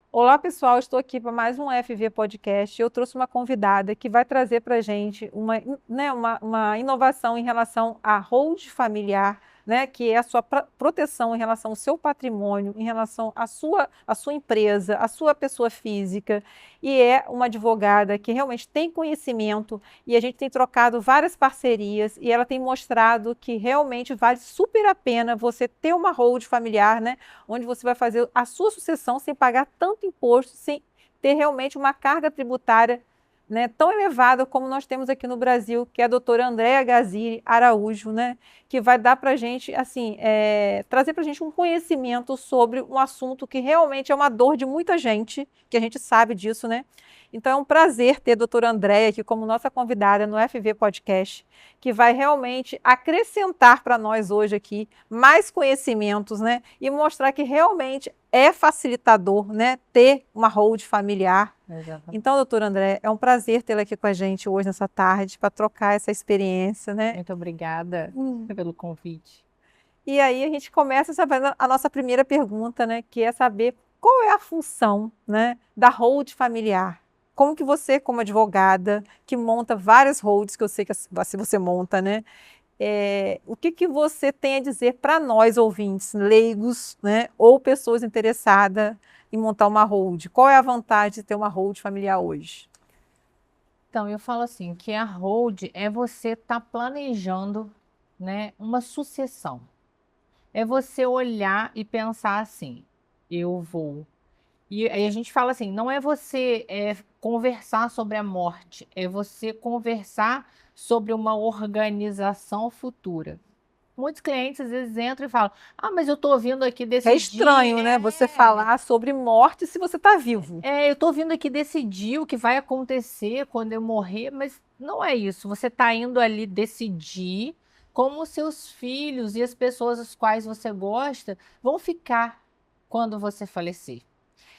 Olá, pessoal. Estou aqui para mais um FV Podcast. Eu trouxe uma convidada que vai trazer para a gente uma inovação em relação à hold familiar, né, que é a sua proteção em relação ao seu patrimônio, em relação à sua empresa, à sua pessoa física. E é uma advogada que realmente tem conhecimento e a gente tem trocado várias parcerias e ela tem mostrado que realmente vale super a pena você ter uma hold familiar, né? Onde você vai fazer a sua sucessão sem pagar tanto imposto, sem ter realmente uma carga tributária, né, tão elevada como nós temos aqui no Brasil, que é a doutora Andréa Gaziri Araújo, né, que vai dar para a gente, assim, trazer para a gente um conhecimento sobre um assunto que realmente é uma dor de muita gente, que a gente sabe disso, né? Então é um prazer ter a doutora Andréa aqui como nossa convidada no FV Podcast, que vai realmente acrescentar para nós hoje aqui mais conhecimentos, né? E mostrar que realmente é facilitador, né? Ter uma hold familiar. Exatamente. Então, doutor André, é um prazer tê-la aqui com a gente hoje nessa tarde para trocar essa experiência, né? Muito obrigada pelo convite. E aí a gente começa sabendo a nossa primeira pergunta, né? Que é saber qual é a função, né, da hold familiar. Como que você, como advogada, que monta várias holds, que eu sei que você monta, né? O que que você tem a dizer para nós, ouvintes, leigos, né, ou pessoas interessadas em montar uma hold? Qual é a vantagem de ter uma hold familiar hoje? Então, eu falo assim, que a hold é você estar planejando, né, uma sucessão. É você olhar e pensar assim, eu vou. E aí a gente fala assim, não é você conversar sobre a morte, é você conversar sobre uma organização futura. Muitos clientes às vezes entram e falam, ah, mas eu estou vindo aqui É decidir. estranho, né, você falar sobre morte se você está vivo. Eu tô vindo aqui decidir o que vai acontecer quando eu morrer, mas não é isso. Você tá indo ali decidir como os seus filhos e as pessoas às quais você gosta vão ficar quando você falecer.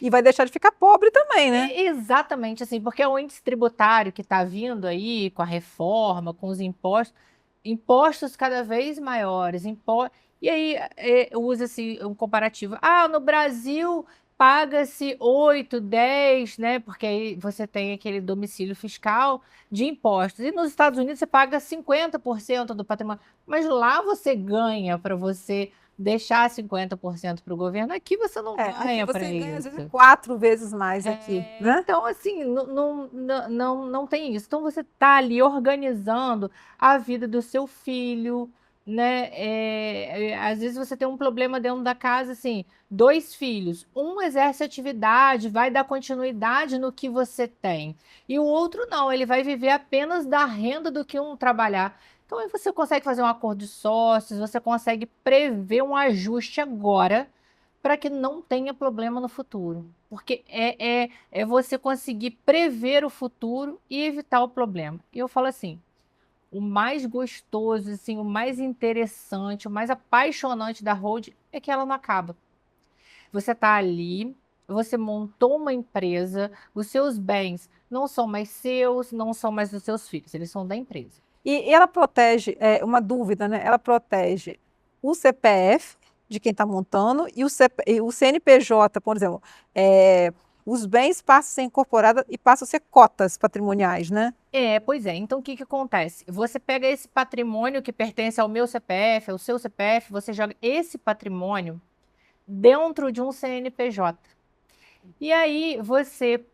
E vai deixar de ficar pobre também, né? Exatamente assim, porque é o índice tributário que está vindo aí com a reforma, com os impostos, impostos cada vez maiores, e aí usa-se um comparativo. Ah, no Brasil paga-se 8, 10, né? Porque aí você tem aquele domicílio fiscal de impostos. E nos Estados Unidos você paga 50% do patrimônio. Mas lá você ganha para você deixar 50% para o governo. Aqui você não Aqui ganha para você ganha às vezes isso. 4 vezes mais aqui, né? Então, assim, não tem isso. Então, você está ali organizando a vida do seu filho, né? Às vezes você tem um problema dentro da casa, assim, dois filhos. Um exerce atividade, vai dar continuidade no que você tem. E o outro não, ele vai viver apenas da renda do que um trabalhar. Então, aí você consegue fazer um acordo de sócios, você consegue prever um ajuste agora para que não tenha problema no futuro. Porque é você conseguir prever o futuro e evitar o problema. E eu falo assim: o mais gostoso, assim, o mais interessante, o mais apaixonante da Hold é que ela não acaba. Você está ali, você montou uma empresa, os seus bens não são mais seus, não são mais dos seus filhos, eles são da empresa. E ela protege, uma dúvida, né? Ela protege o CPF de quem está montando e e o CNPJ, por exemplo. Os bens passam a ser incorporados e passam a ser cotas patrimoniais, né? Pois é. Então, o que que acontece? Você pega esse patrimônio que pertence ao meu CPF, ao seu CPF, você joga esse patrimônio dentro de um CNPJ. E aí, você,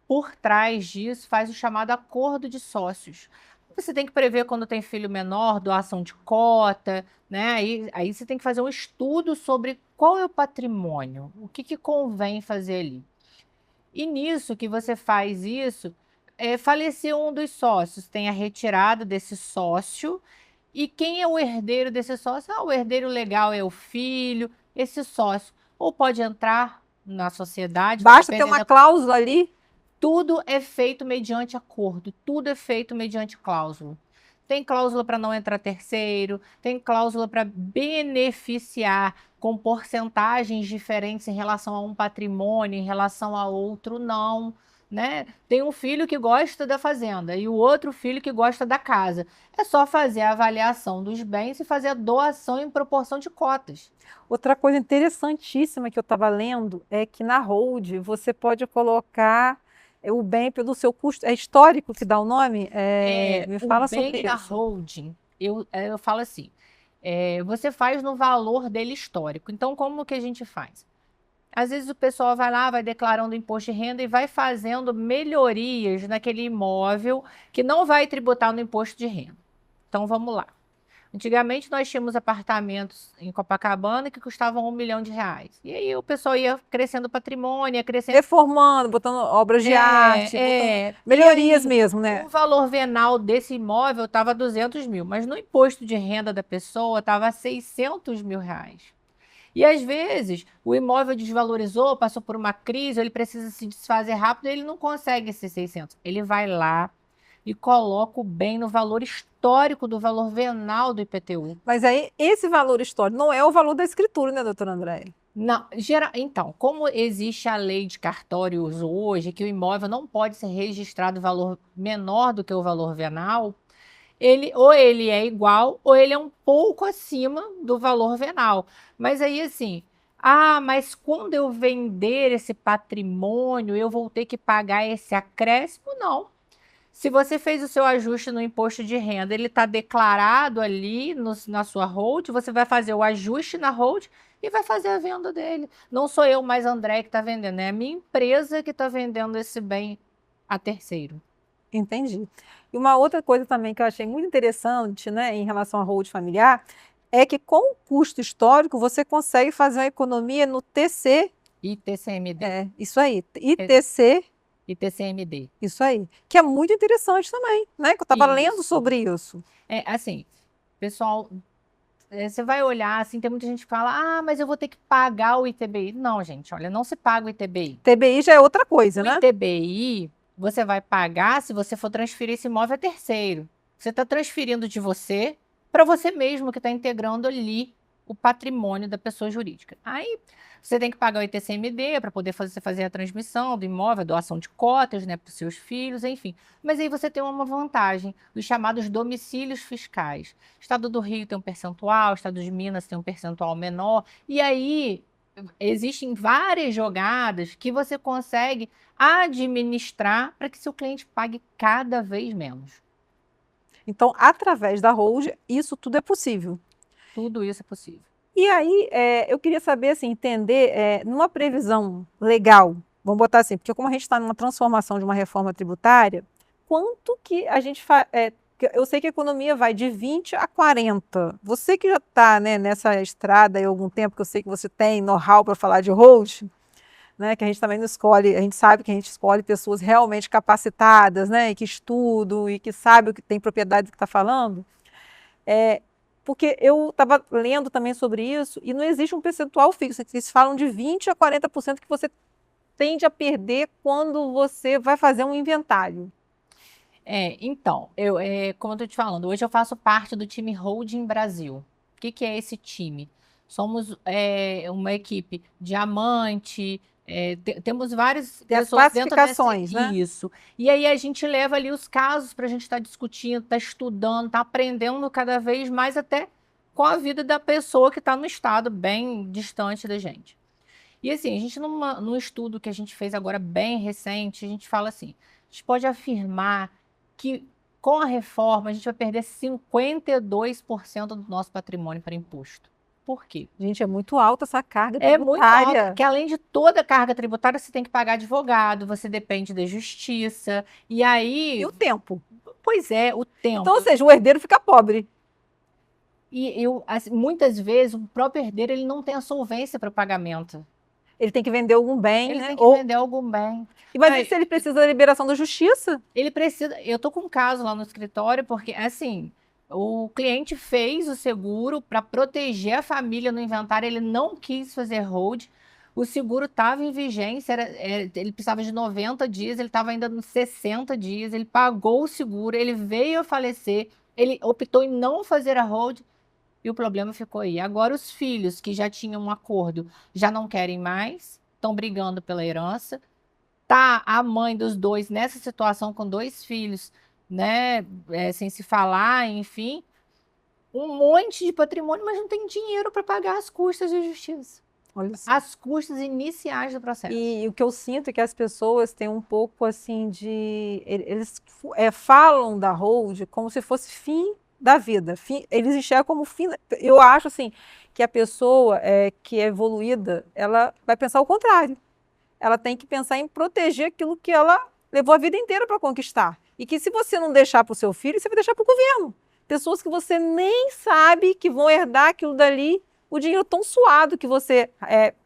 por trás disso, faz o chamado acordo de sócios. Você tem que prever quando tem filho menor, doação de cota, né? Aí você tem que fazer um estudo sobre qual é o patrimônio, o que que convém fazer ali. E nisso que você faz isso, faleceu um dos sócios, tem a retirada desse sócio. E quem é o herdeiro desse sócio? Ah, o herdeiro legal é o filho, esse sócio. Ou pode entrar na sociedade, vai Basta ter depender uma da. cláusula ali. Tudo é feito mediante acordo, tudo é feito mediante cláusula. Tem cláusula para não entrar terceiro, tem cláusula para beneficiar com porcentagens diferentes em relação a um patrimônio, em relação a outro, não. né? Tem um filho que gosta da fazenda e o outro filho que gosta da casa. É só fazer a avaliação dos bens e fazer a doação em proporção de cotas. Outra coisa interessantíssima que eu estava lendo é que na hold você pode colocar o bem pelo seu custo. É histórico que dá o nome? Me O fala bem sobre da isso. holding, eu falo assim, você faz no valor dele histórico. Então, como que a gente faz? Às vezes o pessoal vai lá, vai declarando imposto de renda e vai fazendo melhorias naquele imóvel que não vai tributar no imposto de renda. Então, vamos lá. Antigamente nós tínhamos apartamentos em Copacabana que custavam R$ 1 milhão. E aí o pessoal ia crescendo o patrimônio, ia crescendo. Reformando, botando obras de arte, botando E melhorias aí mesmo, o né? valor venal desse imóvel estava 200 mil, mas no imposto de renda da pessoa estava R$ 600 mil. E às vezes o imóvel desvalorizou, passou por uma crise, ele precisa se desfazer rápido, ele não consegue esses 600. Ele vai lá e coloca o bem no valor histórico do valor venal do IPTU. Mas aí esse valor histórico não é o valor da escritura, né, doutora Andréia? Não, então, como existe a lei de cartórios hoje, que o imóvel não pode ser registrado valor menor do que o valor venal, ele é igual ou ele é um pouco acima do valor venal. Mas aí assim, mas quando eu vender esse patrimônio, eu vou ter que pagar esse acréscimo? Não. Se você fez o seu ajuste no imposto de renda, ele está declarado ali na sua hold, você vai fazer o ajuste na hold e vai fazer a venda dele. Não sou eu mais André que está vendendo, é a minha empresa que está vendendo esse bem a terceiro. Entendi. E uma outra coisa também que eu achei muito interessante, né, em relação à hold familiar, é que com o custo histórico você consegue fazer uma economia no TC, ITCMD. isso aí, É, ITC, ITCMD. isso aí, que é muito interessante também, né, que eu estava lendo Isso. sobre isso. É assim, pessoal, você vai olhar assim, tem muita gente que fala, mas eu vou ter que pagar o ITBI. Não, gente, olha, não se paga o ITBI. TBI já é outra coisa, O né? ITBI, você vai pagar se você for transferir esse imóvel a terceiro. Você está transferindo de você para você mesmo que está integrando ali o patrimônio da pessoa jurídica. Aí você tem que pagar o ITCMD para poder fazer a transmissão do imóvel, a doação de cotas, né, para os seus filhos, enfim. Mas aí você tem uma vantagem, os chamados domicílios fiscais. O Estado do Rio tem um percentual, o Estado de Minas tem um percentual menor, e aí existem várias jogadas que você consegue administrar para que seu cliente pague cada vez menos. Então, através da hold, isso tudo é possível. Tudo isso é possível. E aí, eu queria saber, assim, entender, numa previsão legal, vamos botar assim, porque como a gente está numa transformação de uma reforma tributária, quanto que a gente faz. Eu sei que a economia vai de 20 a 40. Você que já está, né, nessa estrada há algum tempo, que eu sei que você tem know-how para falar de hold, né, que a gente também não escolhe, a gente sabe que a gente escolhe pessoas realmente capacitadas, né, e que estudam e que sabem o que tem propriedade do que está falando. Porque eu estava lendo também sobre isso e não existe um percentual fixo. Eles falam de 20 a 40% que você tende a perder quando você vai fazer um inventário. Então, como eu estou te falando, hoje eu faço parte do time Holding Brasil. O que é esse time? Somos uma equipe diamante, temos várias Tem as pessoas dentro classificações, né? isso. E aí a gente leva ali os casos para a gente estar discutindo, estar estudando, estar aprendendo cada vez mais até com a vida da pessoa que está no estado bem distante da gente. E assim, a gente num estudo que a gente fez agora bem recente, a gente fala assim, a gente pode afirmar que com a reforma a gente vai perder 52% do nosso patrimônio para imposto. Por quê? Gente, é muito alta essa carga É muito alto, tributária. porque além de toda a carga tributária, você tem que pagar advogado, você depende da justiça, e E aí, o tempo. pois é, o tempo. Então, ou seja, o herdeiro fica pobre. E assim, muitas vezes o próprio herdeiro ele não tem a solvência para o pagamento. Ele tem que vender algum bem, Ele né? tem que vender algum bem. Mas e se ele precisa da liberação da justiça? Ele precisa. Eu tô com um caso lá no escritório, porque assim, o cliente fez o seguro para proteger a família no inventário, ele não quis fazer hold. O seguro estava em vigência, ele precisava de 90 dias, ele estava ainda nos 60 dias, ele pagou o seguro, ele veio a falecer, ele optou em não fazer a hold e o problema ficou aí. Agora, os filhos que já tinham um acordo já não querem mais, estão brigando pela herança. tá a mãe dos dois nessa situação com 2 filhos, né, sem se falar, enfim, um monte de patrimônio, mas não tem dinheiro para pagar as custas de justiça, Olha só. as custas iniciais do processo. E o que eu sinto é que as pessoas têm um pouco assim de. Eles falam da hold como se fosse fim da vida. Eles enxergam como fim. Eu acho assim que a pessoa que é evoluída, ela vai pensar o contrário. Ela tem que pensar em proteger aquilo que ela levou a vida inteira para conquistar. E que se você não deixar para o seu filho, você vai deixar para o governo. Pessoas que você nem sabe que vão herdar aquilo dali, o dinheiro tão suado que você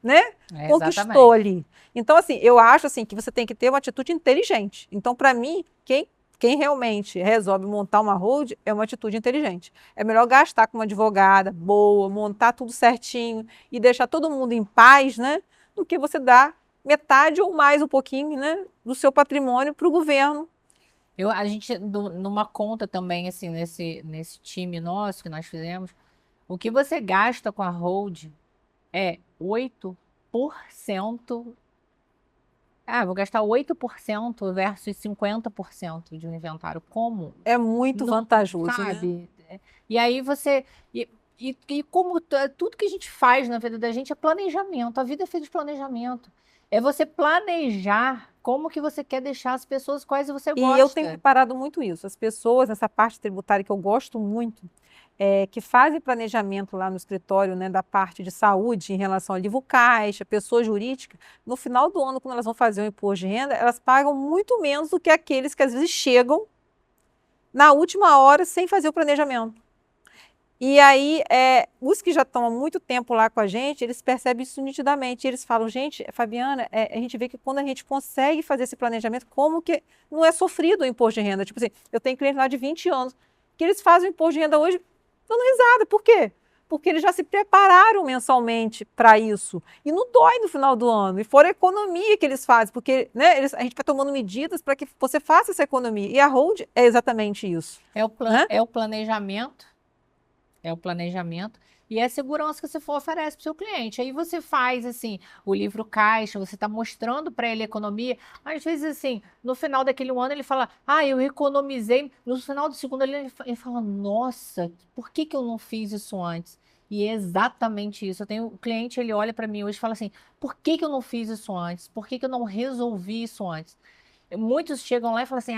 né, conquistou ali. Então, assim, eu acho assim, que você tem que ter uma atitude inteligente. Então, para mim, quem realmente resolve montar uma hold é uma atitude inteligente. É melhor gastar com uma advogada boa, montar tudo certinho e deixar todo mundo em paz, né? Do que você dar metade ou mais um pouquinho, né, do seu patrimônio para o governo. A gente, numa conta também, assim, nesse time nosso que nós fizemos, o que você gasta com a hold é 8%. Vou gastar 8% versus 50% de um inventário. Como? É muito Não, vantajoso, né? sabe? E aí você. E como tudo que a gente faz na vida da gente é planejamento. A vida é feita de planejamento. É você planejar como que você quer deixar as pessoas quais você E eu tenho gosta. reparado muito isso. As pessoas, nessa parte tributária que eu gosto muito, que fazem planejamento lá no escritório, né, da parte de saúde em relação ao livro caixa, pessoa jurídica, no final do ano, quando elas vão fazer o imposto de renda, elas pagam muito menos do que aqueles que às vezes chegam na última hora sem fazer o planejamento. E aí, os que já estão há muito tempo lá com a gente, eles percebem isso nitidamente. Eles falam, gente, Fabiana, a gente vê que quando a gente consegue fazer esse planejamento, como que não é sofrido o imposto de renda? Tipo assim, eu tenho cliente lá de 20 anos, que eles fazem o imposto de renda hoje dando risada. Por quê? Porque eles já se prepararam mensalmente para isso. E não dói no final do ano. E fora a economia que eles fazem, porque né, a gente vai tomando medidas para que você faça essa economia. E a hold é exatamente isso. Né? É o planejamento. É o planejamento e é a segurança que você oferece para o seu cliente. Aí você faz assim, o livro caixa, você está mostrando para ele a economia. Às vezes, assim, no final daquele ano ele fala, eu economizei. No final do segundo ele fala, nossa, por que eu não fiz isso antes? E é exatamente isso. Eu tenho um cliente, ele olha para mim hoje e fala assim, por que eu não fiz isso antes? Por que eu não resolvi isso antes? Muitos chegam lá e falam assim: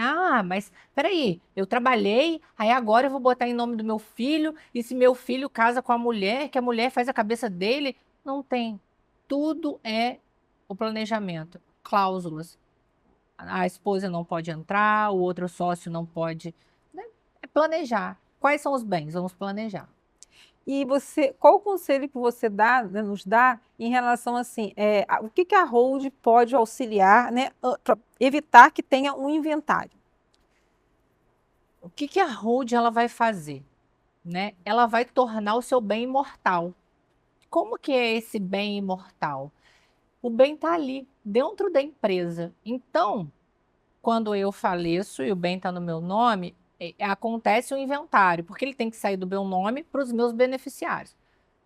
mas peraí, eu trabalhei, aí agora eu vou botar em nome do meu filho, e se meu filho casa com a mulher, que a mulher faz a cabeça dele. Não tem. Tudo é o planejamento. Cláusulas. A esposa não pode entrar, o outro sócio não pode. Né? É planejar. Quais são os bens? Vamos planejar. E qual o conselho que você dá, né, nos dá em relação assim, o que a hold pode auxiliar, né, para evitar que tenha um inventário? O que a hold ela vai fazer? Né? Ela vai tornar o seu bem imortal. Como que é esse bem imortal? O bem está ali, dentro da empresa. Então, quando eu faleço e o bem está no meu nome, acontece o inventário, porque ele tem que sair do meu nome para os meus beneficiários.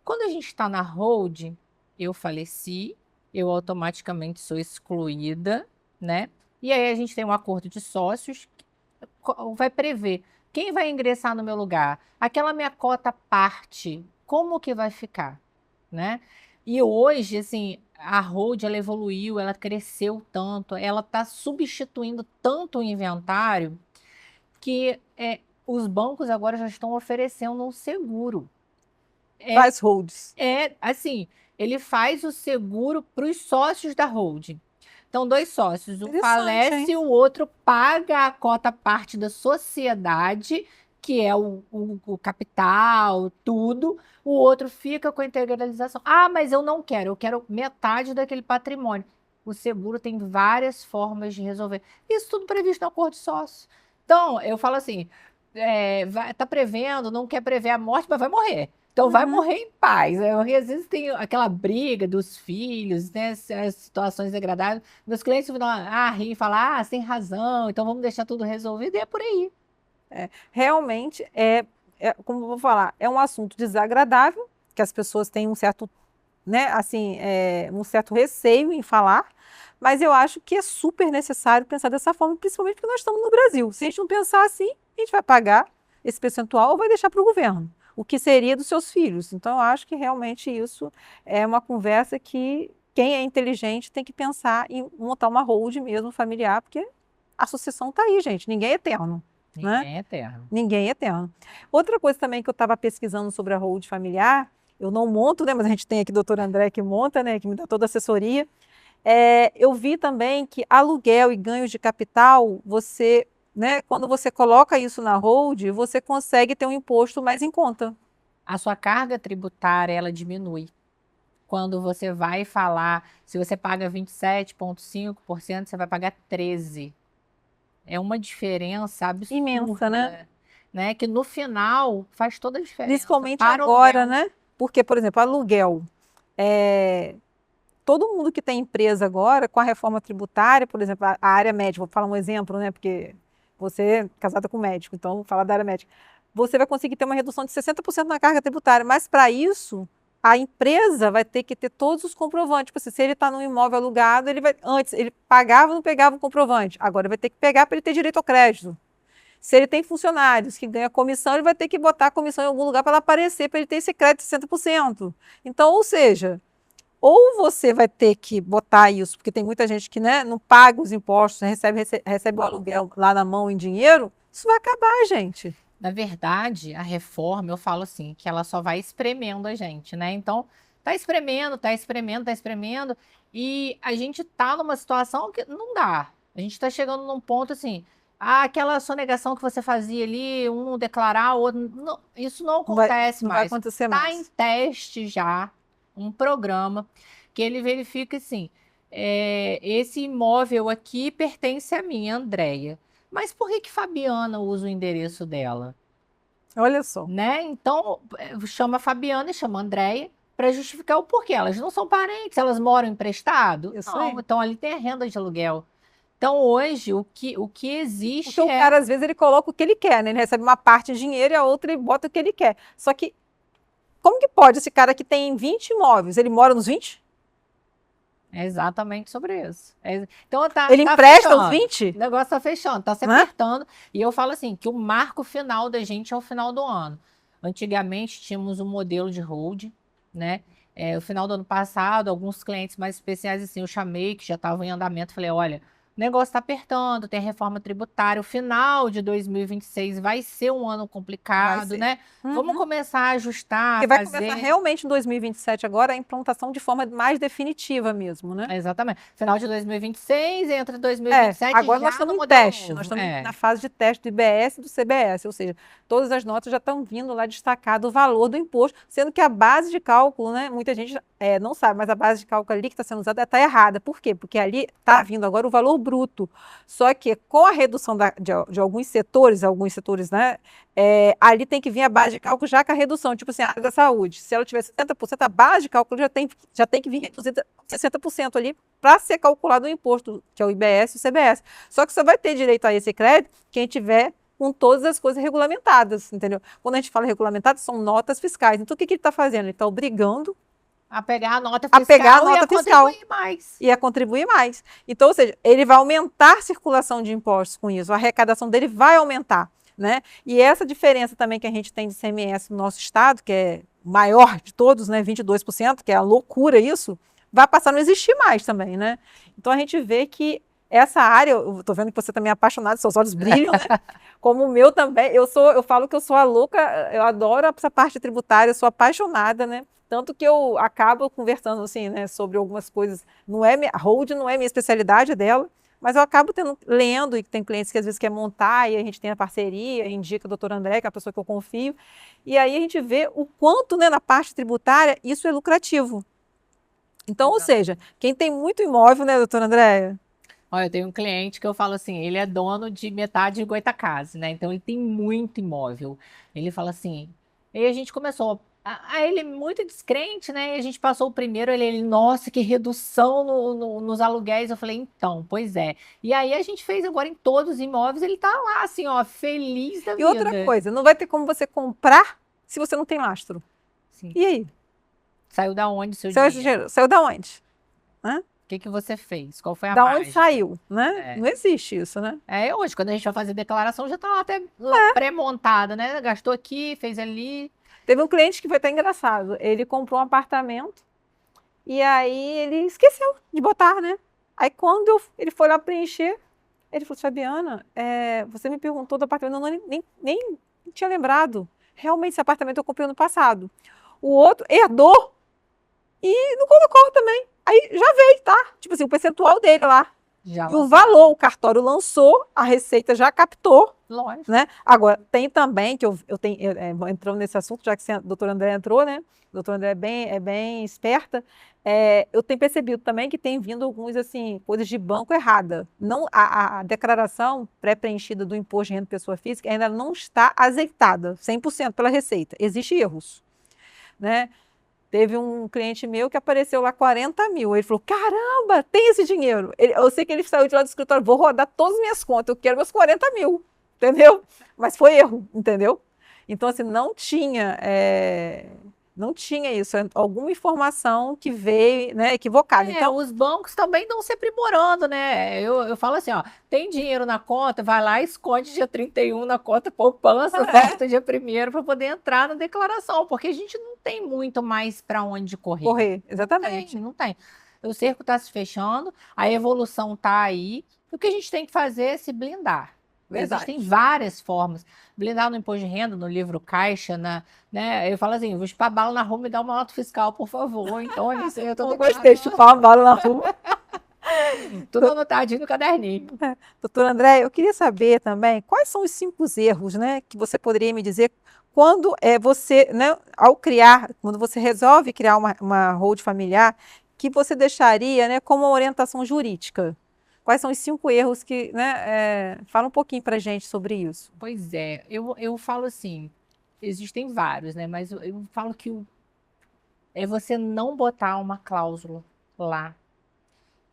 Quando a gente está na hold, eu faleci, eu automaticamente sou excluída, né? E aí a gente tem um acordo de sócios que vai prever quem vai ingressar no meu lugar, aquela minha cota parte, como que vai ficar, né? E hoje, assim, a hold ela evoluiu, ela cresceu tanto, ela está substituindo tanto o inventário que os bancos agora já estão oferecendo um seguro. Faz holds. Assim, ele faz o seguro para os sócios da holding. Então, 2 sócios, um falece, Hein? o outro paga a cota parte da sociedade, que é o capital, tudo. O outro fica com a integralização. Mas eu não quero, eu quero metade daquele patrimônio. O seguro tem várias formas de resolver. Isso tudo previsto no acordo de sócio. Então, eu falo assim, tá prevendo, não quer prever a morte, mas vai morrer. Então vai morrer em paz. Porque às vezes tem aquela briga dos filhos, né? As situações desagradáveis. Meus clientes vão rir e falar, sem razão, então vamos deixar tudo resolvido, e é por aí. Realmente como eu vou falar, é um assunto desagradável, que as pessoas têm um certo né, assim, um certo receio em falar, mas eu acho que é super necessário pensar dessa forma, principalmente porque nós estamos no Brasil. Se a gente não pensar assim, a gente vai pagar esse percentual ou vai deixar para o governo, o que seria dos seus filhos. Então, eu acho que realmente isso é uma conversa que quem é inteligente tem que pensar em montar uma hold mesmo familiar, porque a sucessão está aí, gente. Ninguém é eterno, né? Ninguém é eterno. Ninguém é eterno. Outra coisa também que eu estava pesquisando sobre a hold familiar, eu não monto, né? Mas a gente tem aqui o doutor André que monta, né? Que me dá toda a assessoria. Eu vi também que aluguel e ganhos de capital, você, né? Quando você coloca isso na hold, você consegue ter um imposto mais em conta. A sua carga tributária, ela diminui. Quando você vai falar, se você paga 27,5%, você vai pagar 13%. É uma diferença Imensa, né? absurda, né? Que no final faz toda a diferença Principalmente para o agora, aluguel. né? Porque, por exemplo, aluguel. É, todo mundo que tem empresa agora, com a reforma tributária, por exemplo, a área médica, vou falar um exemplo, né? Porque você é casada com médico, então vou falar da área médica. Você vai conseguir ter uma redução de 60% na carga tributária, mas para isso, a empresa vai ter que ter todos os comprovantes. Tipo assim, se ele está num imóvel alugado, ele vai. Antes, ele pagava ou não pegava o comprovante. Agora vai ter que pegar para ele ter direito ao crédito. Se ele tem funcionários que ganham comissão, ele vai ter que botar a comissão em algum lugar para ela aparecer, para ele ter esse crédito de 60%. Então, ou seja, ou você vai ter que botar isso, porque tem muita gente que, né, não paga os impostos, recebe o aluguel lá na mão em dinheiro, isso vai acabar, gente. Na verdade, a reforma, eu falo assim, que ela só vai espremendo a gente, né? Então, tá espremendo, tá espremendo, tá espremendo, e a gente tá numa situação que não dá. A gente tá chegando num ponto assim, aquela sonegação que você fazia ali, um declarar, o outro, isso não Não vai, acontece não vai mais. acontecer Tá em mais. teste já um programa que ele verifica assim, esse imóvel aqui pertence a mim, Andréia. Mas por que que Fabiana usa o endereço dela? Olha só. Né? Então, chama a Fabiana e chama a Andréia para justificar o porquê. Elas não são parentes, elas moram emprestado? Isso Não, aí. então ali tem a renda de aluguel. Então, hoje, o que Porque existe o é. cara, às vezes, ele coloca o que ele quer, né? Ele recebe uma parte de dinheiro e a outra ele bota o que ele quer. Só que, como que pode esse cara que tem 20 imóveis, ele mora nos 20? É exatamente sobre isso. Então tá, Ele tá empresta os fechando. 20, O negócio tá fechando, tá se né? apertando. E eu falo assim, que o marco final da gente é o final do ano. Antigamente tínhamos um modelo de hold, né? O final do ano passado, alguns clientes mais especiais, assim, eu chamei, que já estavam em andamento, falei, olha, o negócio está apertando, tem reforma tributária, o final de 2026 vai ser um ano Vai complicado, ser. né? Vamos Uhum. começar a ajustar, Porque a vai começar fazer. realmente em 2027 agora a implantação de forma mais definitiva mesmo, né? Exatamente. Final de 2026, entra 2027 Agora nós já no estamos em modelo teste, nós novo. estamos na fase de teste do IBS e do CBS, ou seja, todas as notas já estão vindo lá destacado o valor do imposto, sendo que a base de cálculo, né, muita gente não sabe, mas a base de cálculo ali que está sendo usada está errada. Por quê? Porque ali está vindo agora o valor bruto. Só que com a redução de alguns setores, né, ali tem que vir a base de cálculo já com a redução, tipo assim, a área da saúde. Se ela tiver 70%, a base de cálculo já tem que vir reduzida 60% ali para ser calculado o imposto, que é o IBS e o CBS. Só que só vai ter direito a esse crédito quem tiver com todas as coisas regulamentadas, entendeu? Quando a gente fala regulamentado, são notas fiscais. Então, o que ele está fazendo? Ele está obrigando A pegar a nota a pegar a fiscal e a nota fiscal contribuir mais. e a contribuir mais. Então, ou seja, ele vai aumentar a circulação de impostos com isso, a arrecadação dele vai aumentar, né? E essa diferença também que a gente tem de CMS no nosso estado, que é o maior de todos, né, 22%, que é a loucura isso, vai passar a não existir mais também, né? Então a gente vê que essa área, eu estou vendo que você também é apaixonado, seus olhos brilham, né? Como o meu também, eu falo que eu sou a louca, eu adoro essa parte tributária, eu sou apaixonada, né? Tanto que eu acabo conversando assim, né, sobre algumas coisas. A hold não é minha especialidade dela, mas eu acabo lendo, e tem clientes que às vezes quer montar, e a gente tem a parceria, indica o doutor André, que é a pessoa que eu confio, e aí a gente vê o quanto, né, na parte tributária isso é lucrativo. Então, ou seja, quem tem muito imóvel, né, doutor André? Olha, eu tenho um cliente que eu falo assim, ele é dono de metade de Goitacazes, né? Então ele tem muito imóvel. Ele fala assim, e a gente começou, ele é muito descrente, né? E a gente passou o primeiro, nossa, que redução nos aluguéis. Eu falei, então, pois é. E aí a gente fez agora em todos os imóveis, ele tá lá assim, ó, feliz da E outra vida. coisa, não vai ter como você comprar se você não tem lastro. Sim. E aí? Saiu da onde o seu Saiu esse dinheiro? dinheiro? Saiu da onde? Né? O que que você fez? Qual foi a Da onde mágica? saiu, né? É. Não existe isso, né? Hoje, quando a gente vai fazer declaração, já tá lá até pré-montada, né? Gastou aqui, fez ali. Teve um cliente que foi até engraçado. Ele comprou um apartamento e aí ele esqueceu de botar, né? Aí quando ele foi lá preencher, ele falou, Fabiana, você me perguntou do apartamento, eu nem tinha lembrado. Realmente esse apartamento eu comprei ano passado. O outro herdou e não colocou também. Aí já veio, tá? Tipo assim, o percentual dele lá. Já E o lançaram. valor, o cartório lançou, a Receita já captou, Lógico. né? Agora, tem também, que eu tenho, entrando nesse assunto, já que a doutora André entrou, né? A doutora André é bem esperta. Eu tenho percebido também que tem vindo alguns, assim, coisas de banco errada. Não, a declaração pré-preenchida do imposto de renda de pessoa física ainda não está azeitada 100% pela Receita. Existem erros, né? Teve um cliente meu que apareceu lá 40 mil. Ele falou, caramba, tem esse dinheiro. Eu sei que ele saiu de lá do escritório, vou rodar todas as minhas contas, eu quero meus 40 mil, entendeu? Mas foi erro, entendeu? Então, assim, não tinha isso, alguma informação que veio, né, equivocada. Então, Os bancos também estão se aprimorando, né? Eu falo assim, ó, tem dinheiro na conta, vai lá, esconde dia 31 na conta poupança, volta dia 1º para poder entrar na declaração, porque a gente não tem muito mais para onde correr. exatamente. Não tem. O cerco está se fechando, a evolução está aí, o que a gente tem que fazer é se blindar. Verdade. Existem várias formas. Blindar no imposto de renda, no livro caixa, né? Eu falo assim, vou chupar bala na rua e me dá uma nota fiscal, por favor. Então, isso aí eu tô Não gostei de chupar uma bala na rua. tudo anotadinho no caderninho. Doutora André, eu queria saber também quais são os 5 erros, né, que você poderia me dizer quando você, né, quando você resolve criar uma hold familiar, que você deixaria, né, como uma orientação jurídica. Quais são os 5 erros que, né, fala um pouquinho para a gente sobre isso. Pois é, eu falo assim, existem vários, né? Mas eu falo que é você não botar uma cláusula lá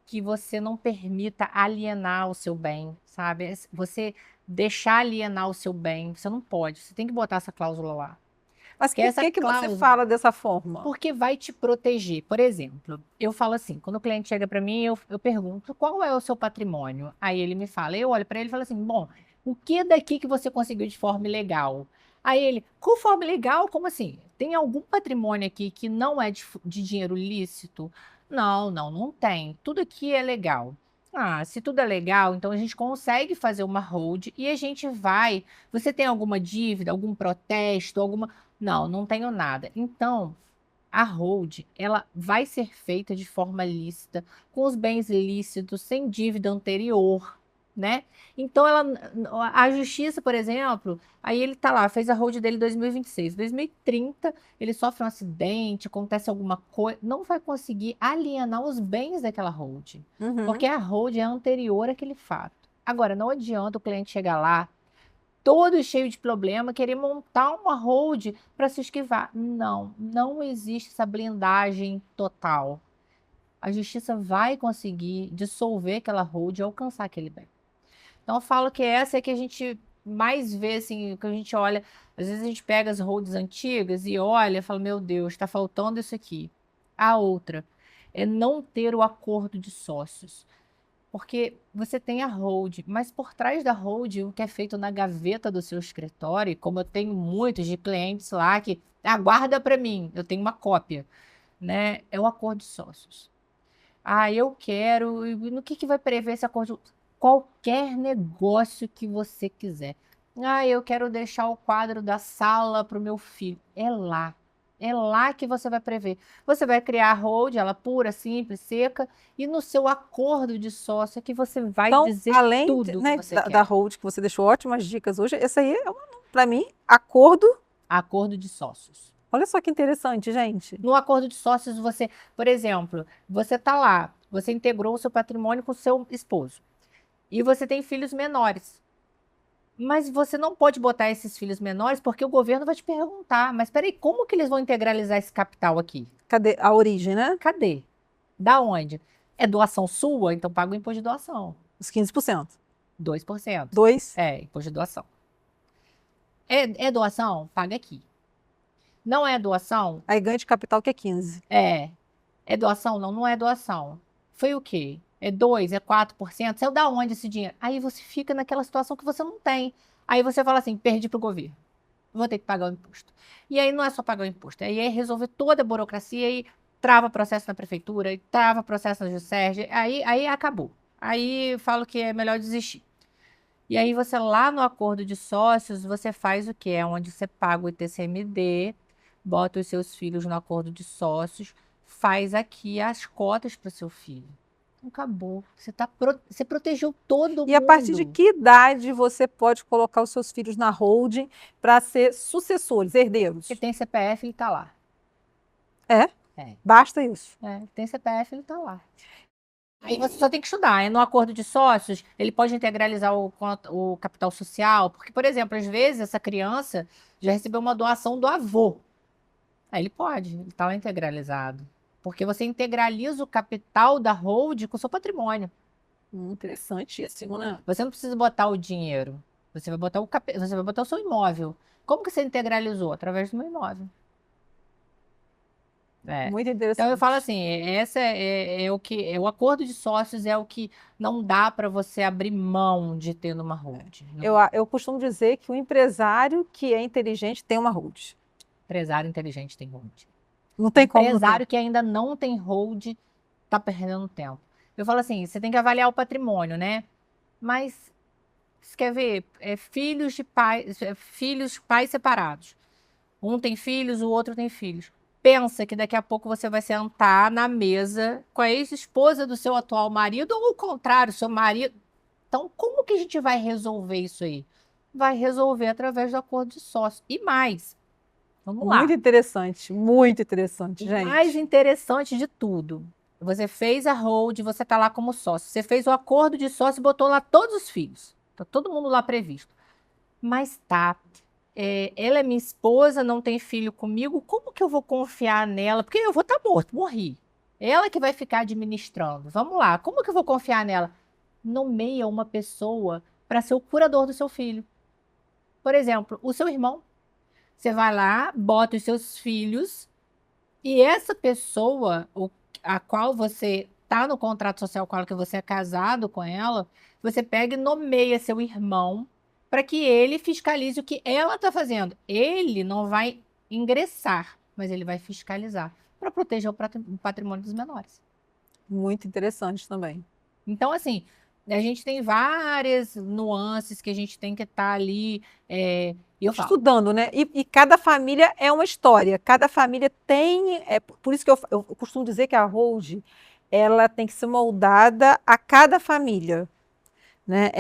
que você não permita alienar o seu bem, sabe? Você deixar alienar o seu bem, você não pode, você tem que botar essa cláusula lá. Mas Que por essa que você cláusula, fala dessa forma? porque vai te proteger. Por exemplo, eu falo assim, quando o cliente chega para mim, eu pergunto qual é o seu patrimônio. Aí ele me fala, eu olho para ele e falo assim, bom, o que daqui que você conseguiu de forma ilegal? Aí ele, com forma legal? Como assim? Tem algum patrimônio aqui que não é de dinheiro lícito? Não tem. Tudo aqui é legal. Ah, se tudo é legal, então a gente consegue fazer uma hold e a gente vai. Você tem alguma dívida, algum protesto, alguma. Não tenho nada. Então, a hold, ela vai ser feita de forma lícita, com os bens lícitos, sem dívida anterior, né? Então, a justiça, por exemplo, aí ele tá lá, fez a hold dele em 2026. 2030, ele sofre um acidente, acontece alguma coisa, não vai conseguir alienar os bens daquela hold, porque a hold é anterior àquele fato. Agora, não adianta o cliente chegar lá todo cheio de problema, querer montar uma hold para se esquivar. Não existe essa blindagem total. A justiça vai conseguir dissolver aquela hold e alcançar aquele bem. Então, eu falo que essa é que a gente mais vê, assim, que a gente olha. Às vezes a gente pega as holds antigas e olha e fala: meu Deus, está faltando isso aqui. A outra é não ter o acordo de sócios. Porque você tem a hold, mas por trás da hold, o que é feito na gaveta do seu escritório, como eu tenho muitos de clientes lá que aguarda para mim, eu tenho uma cópia, né? É o acordo de sócios. Ah, eu quero. E no que vai prever esse acordo? Qualquer negócio que você quiser. Ah, eu quero deixar o quadro da sala para o meu filho. É lá. É lá que você vai prever. Você vai criar a hold, ela pura, simples, seca, e no seu acordo de sócio é que você vai Então, dizer além tudo o que né, você da quer. hold, que você deixou ótimas dicas hoje, esse aí é, para mim, acordo. Acordo de sócios. Olha só que interessante, gente. No acordo de sócios, você, por exemplo, você está lá, você integrou o seu patrimônio com o seu esposo. E você tem filhos menores. Mas você não pode botar esses filhos menores porque o governo vai te perguntar, mas peraí, como que eles vão integralizar esse capital aqui? Cadê a origem, né? Cadê? Da onde? É doação sua? Então paga o imposto de doação. Os 15%. 2%. 2. É, imposto de doação. É doação? Paga aqui. Não é doação? Aí ganho de capital que é 15. É. É doação? Não, não é doação. Foi o quê? É 2, é 4%? Saiu da onde esse dinheiro? Aí você fica naquela situação que você não tem. Aí você fala assim, perdi para o governo. Vou ter que pagar o imposto. E aí não é só pagar o imposto, aí é resolver toda a burocracia e trava processo na prefeitura, e trava processo na Juscerge, aí acabou. Aí eu falo que é melhor desistir. E aí você lá no acordo de sócios, você faz o quê? É onde você paga o ITCMD, bota os seus filhos no acordo de sócios, faz aqui as cotas para o seu filho. Então, acabou. Você protegeu todo E a partir de mundo. que idade você pode colocar os seus filhos na holding para ser sucessores, Porque herdeiros? tem CPF, ele está lá. É? É, Basta isso. tem CPF, ele está lá. Aí você só tem que estudar. No acordo de sócios, ele pode integralizar o capital social, porque, por exemplo, às vezes essa criança já recebeu uma doação do avô. Aí ele pode, ele está lá integralizado. Porque você integraliza o capital da hold com o seu patrimônio. Interessantíssimo, né? Você não precisa botar o dinheiro. Você vai botar o seu imóvel. Como que você integralizou? Através do meu imóvel. É. Muito Então eu falo interessante. assim, essa é o que o acordo de sócios é o que não dá para você abrir mão de ter numa holding. Eu costumo dizer que o empresário que é inteligente tem uma holding. Empresário inteligente tem holding. Não tem como não ter. Empresário que ainda não tem holding tá perdendo tempo. Eu falo assim, você tem que avaliar o patrimônio, né? Mas você quer ver filhos de pais, pais separados. Um tem filhos, o outro tem filhos. Pensa que daqui a pouco você vai sentar na mesa com a ex-esposa do seu atual marido ou o contrário, seu marido. Então, como que a gente vai resolver isso aí? Vai resolver através do acordo de sócio. E mais, vamos lá. Muito interessante, O mais gente. interessante de tudo, você fez a hold, você está lá como sócio. Você fez o acordo de sócio e botou lá todos os filhos. Está todo mundo lá previsto. Mas tá, ela é minha esposa, não tem filho comigo, como que eu vou confiar nela? Porque eu vou estar morto, morri. Ela que vai ficar administrando. Vamos lá, como que eu vou confiar nela? Nomeia uma pessoa para ser o curador do seu filho. Por exemplo, o seu irmão. Você vai lá, bota os seus filhos e essa pessoa, a qual você está no contrato social com ela, que você é casado com ela, você pega e nomeia seu irmão para que ele fiscalize o que ela está fazendo. Ele não vai ingressar, mas ele vai fiscalizar para proteger o patrimônio dos menores. Muito interessante também. Então, assim, a gente tem várias nuances que a gente tem que estar ali. E eu falo, Estudando, né? E cada família é uma história. Cada família tem. Por isso que eu costumo dizer que a holding ela tem que ser moldada a cada família. Né?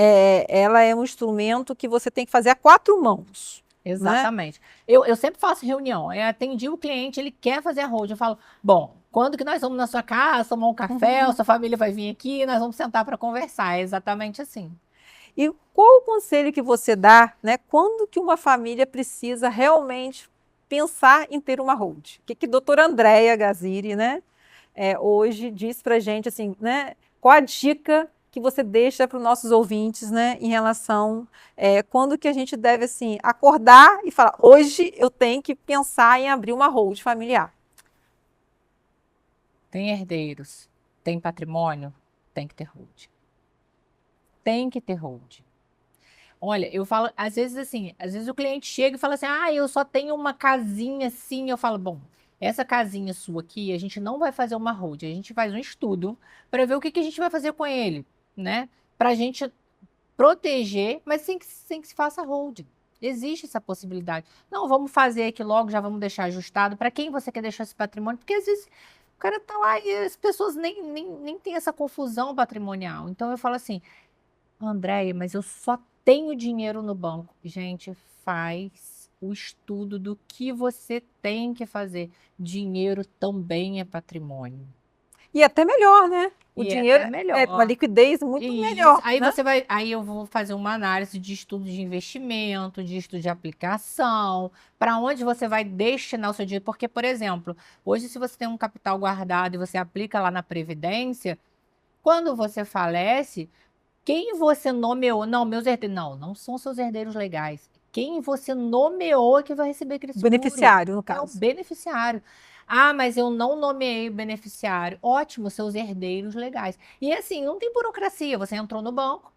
Ela é um instrumento que você tem que fazer a quatro mãos. Né? exatamente. Eu sempre faço reunião. Eu atendi o cliente, ele quer fazer a hold. Eu falo, bom, quando que nós vamos na sua casa tomar um café, a sua família vai vir aqui, nós vamos sentar para conversar. É exatamente assim. E qual o conselho que você dá, né? Quando que uma família precisa realmente pensar em ter uma holding? O que a doutora Andréia Gaziri, né, hoje diz para a gente, assim, né? Qual a dica que você deixa para os nossos ouvintes, né, em relação quando que a gente deve, assim, acordar e falar, hoje eu tenho que pensar em abrir uma holding familiar? Tem herdeiros, tem patrimônio, tem que ter hold. Tem que ter hold. Olha, eu falo, às vezes assim, às vezes o cliente chega e fala assim, eu só tenho uma casinha assim. Eu falo, bom, essa casinha sua aqui, a gente não vai fazer uma hold, a gente faz um estudo para ver o que que a gente vai fazer com ele, né? Para a gente proteger, mas sem que se faça hold. Existe essa possibilidade. Não, vamos fazer aqui logo, já vamos deixar ajustado. Para quem você quer deixar esse patrimônio? Porque às vezes o cara tá lá e as pessoas nem têm essa confusão patrimonial. Então eu falo assim, Andréia, mas eu só tenho dinheiro no banco. Gente, faz o estudo do que você tem que fazer. Dinheiro também é patrimônio. E até melhor, né? O E é dinheiro até é uma melhor. liquidez muito Isso. melhor, Aí né? aí eu vou fazer uma análise de estudo de investimento, de estudo de aplicação, para onde você vai destinar o seu dinheiro. Porque, por exemplo, hoje, se você tem um capital guardado e você aplica lá na Previdência, quando você falece, quem você nomeou? Não, meus herdeiros. Não, não são seus herdeiros legais. Quem você nomeou é que vai receber aquele O seguro. beneficiário, no É o caso. beneficiário. Ah, mas eu não nomeei o beneficiário. Ótimo, seus herdeiros legais. E assim, não tem burocracia. Você entrou no banco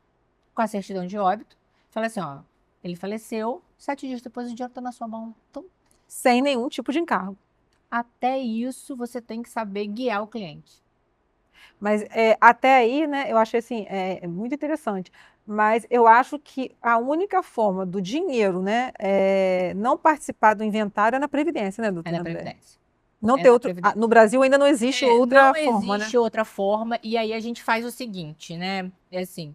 com a certidão de óbito, fala assim, ó, ele faleceu, 7 dias depois o dinheiro está na sua mão. Então, Sem nenhum tipo de encargo. até isso você tem que saber guiar o cliente. Mas até aí, né, eu achei assim, é muito interessante. Mas eu acho que a única forma do dinheiro, né, não participar do inventário é na Previdência, né, É na doutora André? Previdência. Não É tem na outro. Previdência. No Brasil ainda não existe outra Não forma, né? existe outra forma, e aí a gente faz o seguinte, né? É assim,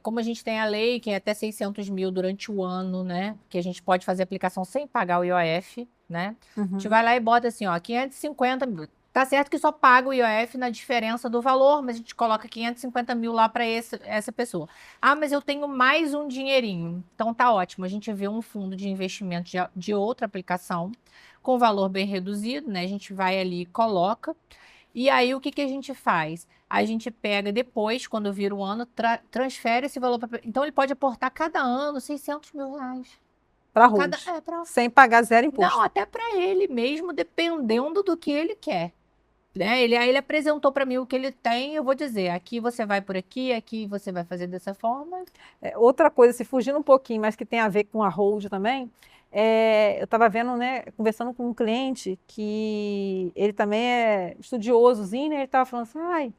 como a gente tem a lei, que é até 600 mil durante o ano, né? Que a gente pode fazer aplicação sem pagar o IOF, né? A gente Uhum. vai lá e bota assim, ó, 550 mil. Tá certo que só paga o IOF na diferença do valor, mas a gente coloca 550 mil lá para essa pessoa. Ah, mas eu tenho mais um dinheirinho. Então tá ótimo, a gente vê um fundo de investimento de outra aplicação, com valor bem reduzido, né? A gente vai ali e coloca. E aí, o que que a gente faz? A gente pega depois, quando vira o ano, transfere esse valor para. Então, ele pode aportar cada ano 600 mil reais. Para Cada, Rhodes. é, pra, Sem pagar zero não, imposto. até para ele mesmo, dependendo do que ele quer. Né? Ele apresentou para mim o que ele tem, eu vou dizer, aqui você vai por aqui você vai fazer dessa forma. Outra coisa, se fugindo um pouquinho, mas que tem a ver com a hold também, eu estava vendo, né, conversando com um cliente que ele também é estudiosozinho, né, ele estava falando assim, ai,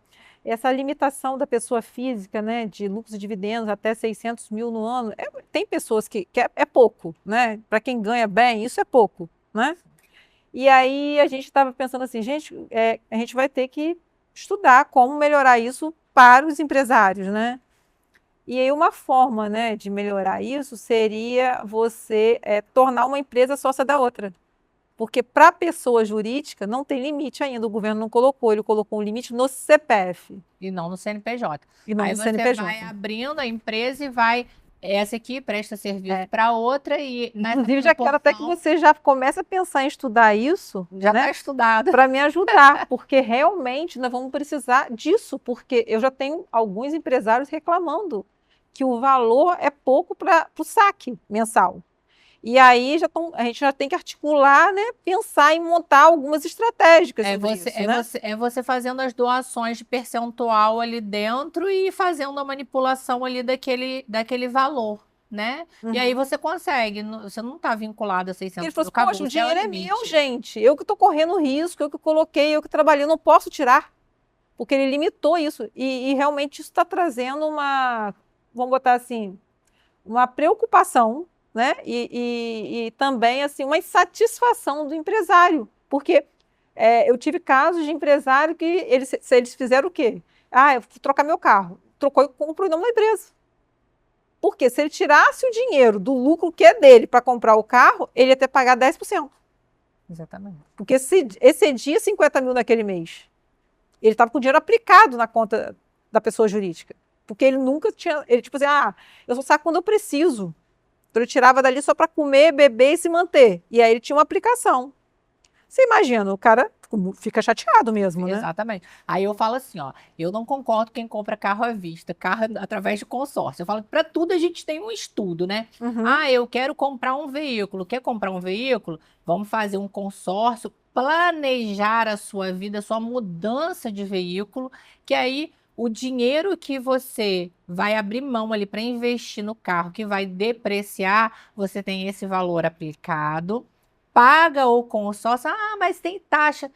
essa limitação da pessoa física, né, de lucros e dividendos até 600 mil no ano, tem pessoas que é pouco, né, para quem ganha bem, isso é pouco, né? E aí a gente estava pensando assim, gente, a gente vai ter que estudar como melhorar isso para os empresários, né? E aí uma forma, né, de melhorar isso seria você tornar uma empresa sócia da outra. Porque para a pessoa jurídica não tem limite ainda, o governo não colocou, ele colocou um limite no CPF E não no CNPJ. e não Aí no você vai CNPJ. abrindo a empresa e vai. Essa aqui presta serviço para outra, e nessa Inclusive, já quero até que proporção você já comece a pensar em estudar isso, já está né, estudada. para me ajudar, porque realmente nós vamos precisar disso, porque eu já tenho alguns empresários reclamando que o valor é pouco para o saque mensal. E aí a gente já tem que articular, né, pensar em montar algumas estratégicas sobre isso, né? É você fazendo as doações de percentual ali dentro e fazendo a manipulação ali daquele valor, né? E aí Uhum. você consegue, você não está vinculado a Ele 600 falou mil, assim, acabou, poxa, o você é o dinheiro é meu, limite. gente. Eu que estou correndo risco, eu que coloquei, eu que trabalhei, eu não posso tirar. Porque ele limitou isso. E realmente isso está trazendo vamos botar assim, uma preocupação, né? E também assim, uma insatisfação do empresário. Porque eu tive casos de empresário que eles fizeram o quê? Ah, eu vou trocar meu carro. Trocou e comprou o nome da empresa. Porque se ele tirasse o dinheiro do lucro que é dele para comprar o carro, ele ia ter que pagar 10%. Exatamente. Porque se excedia 50 mil naquele mês. Ele estava com o dinheiro aplicado na conta da pessoa jurídica. Porque ele nunca tinha. Ele, tipo assim, eu só saco quando eu preciso. Então ele tirava dali só para comer, beber e se manter. E aí ele tinha uma aplicação. Você imagina, o cara fica chateado mesmo, né? Exatamente. Aí eu falo assim, ó, eu não concordo quem compra carro à vista, carro através de consórcio. Eu falo que para tudo a gente tem um estudo, né? Uhum. Ah, eu quero comprar um veículo. Quer comprar um veículo? Vamos fazer um consórcio, planejar a sua vida, a sua mudança de veículo, que aí o dinheiro que você vai abrir mão ali para investir no carro, que vai depreciar, você tem esse valor aplicado. Paga o consórcio, mas tem taxa.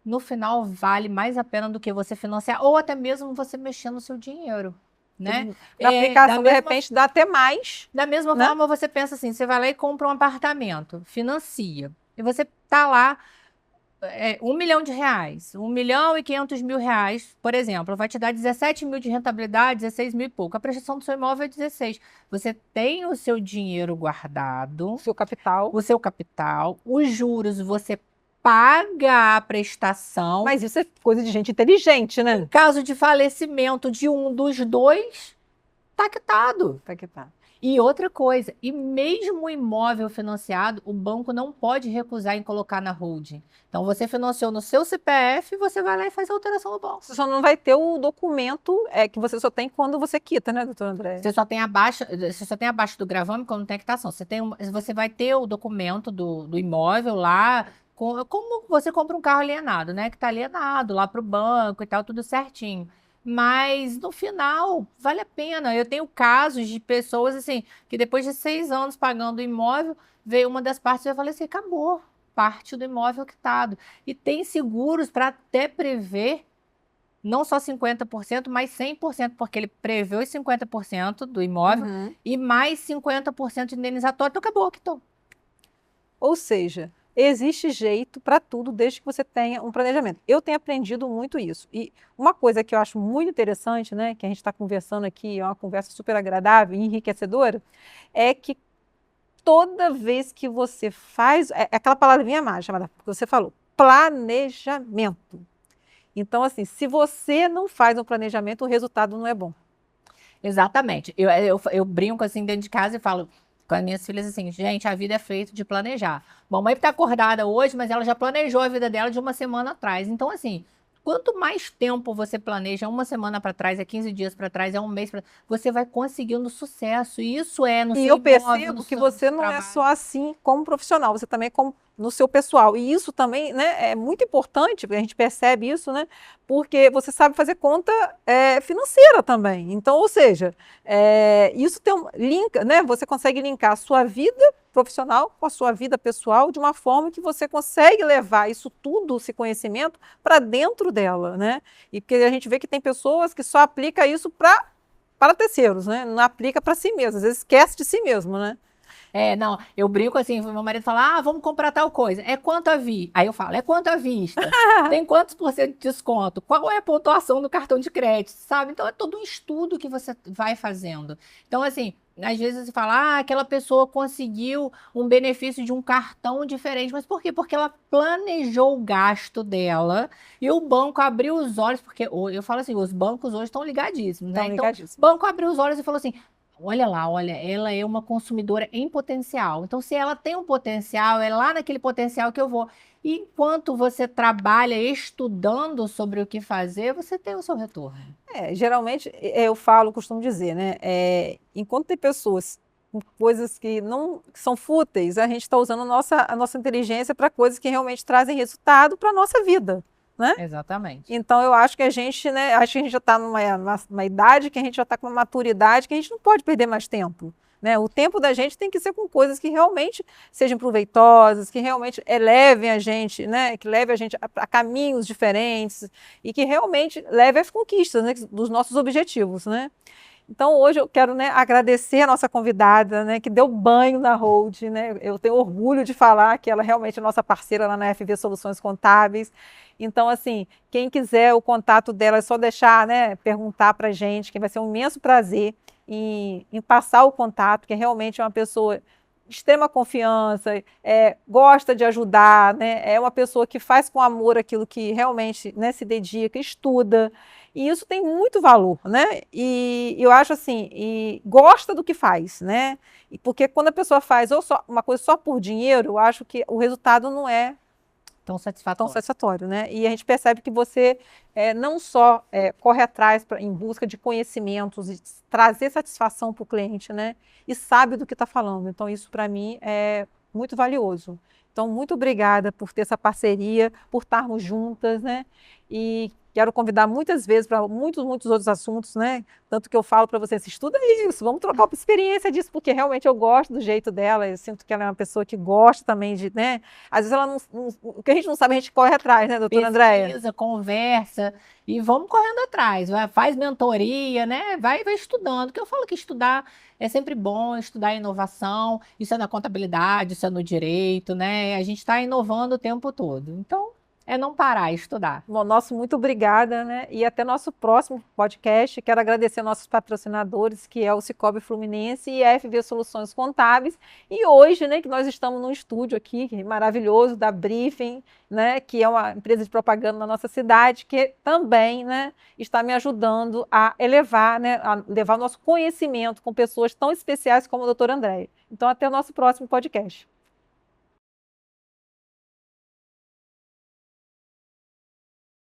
No final vale mais a pena do que você financiar ou até mesmo você mexer no seu dinheiro, né? Na aplicação, de repente, dá até mais, Da mesma né? forma, você pensa assim, você vai lá e compra um apartamento, financia, e você tá lá, 1 milhão de reais, 1.500.000 reais, por exemplo, vai te dar 17 mil de rentabilidade, 16 mil e pouco. A prestação do seu imóvel é 16. Você tem o seu dinheiro guardado, Seu capital. o seu capital, os juros você paga a prestação. Mas isso é coisa de gente inteligente, né? Em caso de falecimento de um dos dois, tá quitado. Tá que tá. E outra coisa, e mesmo o imóvel financiado, o banco não pode recusar em colocar na holding. Então, você financiou no seu CPF, você vai lá e faz a alteração no banco. Você só não vai ter o documento que você só tem quando você quita, né, doutor André? Você só tem abaixo do gravame quando tem quitação. Você vai ter o documento do imóvel lá, como você compra um carro alienado, né? Que está alienado lá para o banco e tal, tudo certinho. Mas no final, vale a pena. Eu tenho casos de pessoas assim, que depois de 6 anos pagando o imóvel, veio uma das partes e eu falei assim: acabou, parte do imóvel quitado. E tem seguros para até prever não só 50%, mas 100%, porque ele prevê os 50% do imóvel Uhum. e mais 50% de indenizatório. Então, acabou, quitou. Ou seja, existe jeito para tudo desde que você tenha um planejamento. Eu tenho aprendido muito isso. E uma coisa que eu acho muito interessante, né, que a gente está conversando aqui, é uma conversa super agradável e enriquecedora, é que toda vez que você faz, é aquela palavrinha mágica chamada, que você falou, planejamento. Então, assim, se você não faz um planejamento, o resultado não é bom. Exatamente. Eu brinco assim dentro de casa e falo com as minhas filhas assim: gente, a vida é feita de planejar. Mamãe está acordada hoje, mas ela já planejou a vida dela de uma semana atrás. Então, assim, quanto mais tempo você planeja, uma semana para trás, é 15 dias para trás, é um mês para você vai conseguindo sucesso. E isso é no E seu eu imóvel, no percebo que seu, no você seu não é trabalho. só assim como profissional, você também é como no seu pessoal. E isso também, né, é muito importante, porque a gente percebe isso, né? Porque você sabe fazer conta financeira também. Então, ou seja, isso tem link, né? Você consegue linkar a sua vida profissional com a sua vida pessoal de uma forma que você consegue levar isso tudo, esse conhecimento, para dentro dela, né? E porque a gente vê que tem pessoas que só aplicam isso para terceiros, né? Não aplica para si mesmo, às vezes esquece de si mesmo, né? Não, eu brinco assim, meu marido fala: vamos comprar tal coisa. É quanto a vi? Aí eu falo: é quanto à vista? Tem quantos por cento de desconto? Qual é a pontuação do cartão de crédito, sabe? Então é todo um estudo que você vai fazendo. Então, assim, às vezes você fala: aquela pessoa conseguiu um benefício de um cartão diferente. Mas por quê? Porque ela planejou o gasto dela e o banco abriu os olhos, porque eu falo assim, os bancos hoje estão ligadíssimos, né? Então, Então, o ligadíssimo. banco abriu os olhos e falou assim: olha lá, olha, ela é uma consumidora em potencial. Então, se ela tem um potencial, é lá naquele potencial que eu vou. E enquanto você trabalha estudando sobre o que fazer, você tem o seu retorno. Geralmente, eu falo, costumo dizer, né? Enquanto tem pessoas com coisas que não que são fúteis, a gente está usando a nossa inteligência para coisas que realmente trazem resultado para a nossa vida, né? Exatamente. Então, eu acho que a gente, né? Acho que a gente já está numa idade que a gente já está com uma maturidade que a gente não pode perder mais tempo. Né? O tempo da gente tem que ser com coisas que realmente sejam proveitosas, que realmente elevem a gente, né? Que leve a gente a caminhos diferentes e que realmente leve às conquistas, né? Dos nossos objetivos. Né? Então, hoje eu quero, né, agradecer a nossa convidada, né, que deu banho na Hold, né? Eu tenho orgulho de falar que ela realmente é nossa parceira lá na FV Soluções Contábeis. Então, assim, quem quiser o contato dela, é só deixar, né, perguntar para a gente, que vai ser um imenso prazer em passar o contato, que realmente é uma pessoa de extrema confiança, gosta de ajudar, né? É uma pessoa que faz com amor aquilo que realmente, né, se dedica, estuda, e isso tem muito valor, né? E eu acho assim, e gosta do que faz, né? Porque quando a pessoa faz ou só, uma coisa só por dinheiro, eu acho que o resultado não é Tão tão satisfatório. satisfatório, né? E a gente percebe que você não só corre atrás em busca de conhecimentos e trazer satisfação para o cliente, né? E sabe do que está falando. Então, isso para mim é muito valioso. Então, muito obrigada por ter essa parceria, por estarmos juntas, né? E quero convidar muitas vezes para muitos, muitos outros assuntos, né? Tanto que eu falo para vocês, estuda isso, vamos trocar uma experiência disso, porque realmente eu gosto do jeito dela, eu sinto que ela é uma pessoa que gosta também de, né? Às vezes ela o que a gente não sabe, a gente corre atrás, né, doutora Andréia? Pesquisa, conversa e vamos correndo atrás. Faz mentoria, né? Vai estudando. Que eu falo que estudar é sempre bom, estudar inovação. Isso é na contabilidade, isso é no direito, né? A gente está inovando o tempo todo. Então, é não parar, estudar. Bom, nosso muito obrigada, né? E até nosso próximo podcast. Quero agradecer nossos patrocinadores, que é o Cicobi Fluminense e a FV Soluções Contábeis. E hoje, né, que nós estamos num estúdio aqui maravilhoso da Briefing, né, que é uma empresa de propaganda na nossa cidade, que também, né, está me ajudando a elevar, né, a levar o nosso conhecimento com pessoas tão especiais como a doutora Andréia. Então, até o nosso próximo podcast.